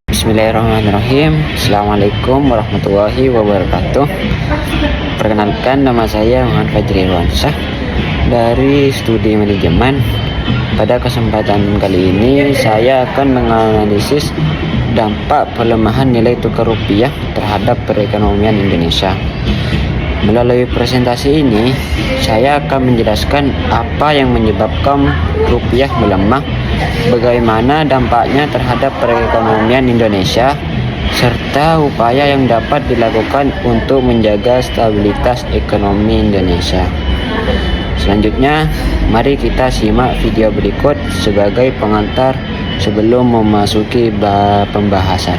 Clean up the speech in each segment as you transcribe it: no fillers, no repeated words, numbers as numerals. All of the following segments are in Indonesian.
Bismillahirrahmanirrahim. Assalamualaikum warahmatullahi wabarakatuh. Perkenalkan, nama saya Muhammad Fajri Irwansyah dari Studi Manajemen. Pada kesempatan kali ini saya akan menganalisis dampak pelemahan nilai tukar rupiah terhadap perekonomian Indonesia. Melalui presentasi ini, saya akan menjelaskan apa yang menyebabkan rupiah melemah, bagaimana dampaknya terhadap perekonomian Indonesia, serta upaya yang dapat dilakukan untuk menjaga stabilitas ekonomi Indonesia. Selanjutnya, mari kita simak video berikut sebagai pengantar sebelum memasuki pembahasan.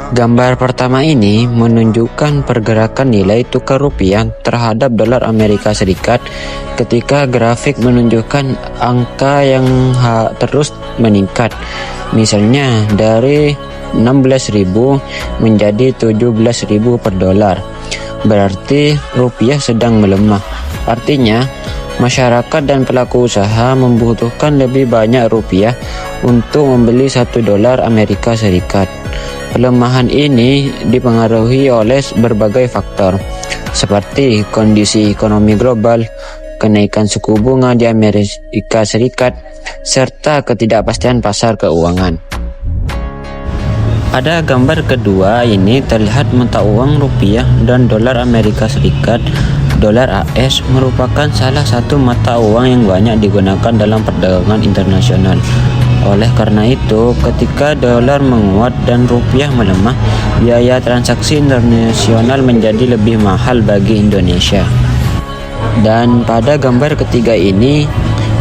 Gambar pertama ini menunjukkan pergerakan nilai tukar rupiah terhadap dolar Amerika Serikat ketika grafik menunjukkan angka yang terus meningkat. Misalnya dari 16.000 menjadi 17.000 per dolar. Berarti rupiah sedang melemah. Artinya, masyarakat dan pelaku usaha membutuhkan lebih banyak rupiah untuk membeli 1 dolar Amerika Serikat. Pelemahan ini dipengaruhi oleh berbagai faktor, seperti kondisi ekonomi global, kenaikan suku bunga di Amerika Serikat, serta ketidakpastian pasar keuangan. Pada gambar kedua ini terlihat mata uang rupiah dan dolar Amerika Serikat. Dolar AS merupakan salah satu mata uang yang banyak digunakan dalam perdagangan internasional. Oleh karena itu, ketika dolar menguat dan rupiah melemah, biaya transaksi internasional menjadi lebih mahal bagi Indonesia. Dan pada gambar ketiga ini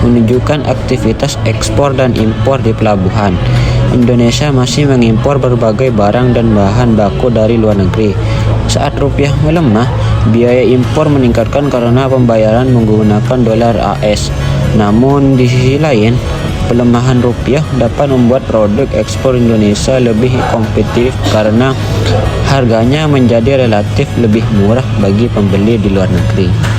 menunjukkan aktivitas ekspor dan impor di pelabuhan. Indonesia masih mengimpor berbagai barang dan bahan baku dari luar negeri. Saat rupiah melemah, biaya impor meningkatkan karena pembayaran menggunakan dolar AS. Namun di sisi lain, pelemahan rupiah dapat membuat produk ekspor Indonesia lebih kompetitif karena harganya menjadi relatif lebih murah bagi pembeli di luar negeri.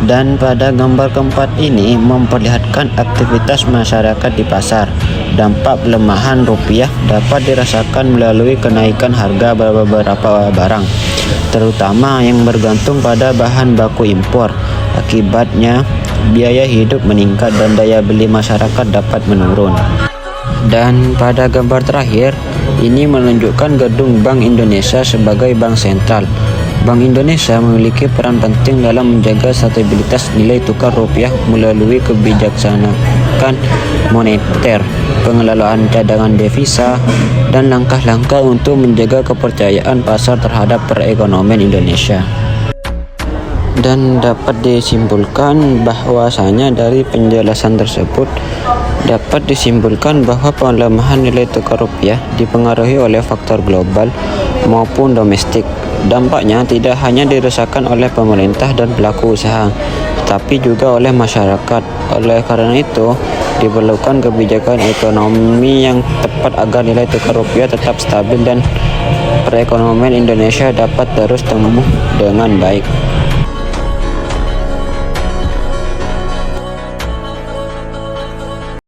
Dan pada gambar keempat ini memperlihatkan aktivitas masyarakat di pasar. Dampak pelemahan rupiah dapat dirasakan melalui kenaikan harga beberapa barang, terutama yang bergantung pada bahan baku impor. Akibatnya, biaya hidup meningkat dan daya beli masyarakat dapat menurun. Dan pada gambar terakhir, ini menunjukkan gedung Bank Indonesia sebagai bank sentral. Bank Indonesia memiliki peran penting dalam menjaga stabilitas nilai tukar rupiah melalui kebijaksanaan moneter, pengelolaan cadangan devisa, dan langkah-langkah untuk menjaga kepercayaan pasar terhadap perekonomian Indonesia. Dan dapat disimpulkan bahwasanya dari penjelasan tersebut dapat disimpulkan bahwa pelemahan nilai tukar rupiah dipengaruhi oleh faktor global maupun domestik. Dampaknya tidak hanya dirasakan oleh pemerintah dan pelaku usaha, tetapi juga oleh masyarakat. Oleh karena itu, diperlukan kebijakan ekonomi yang tepat agar nilai tukar rupiah tetap stabil dan perekonomian Indonesia dapat terus tumbuh dengan baik.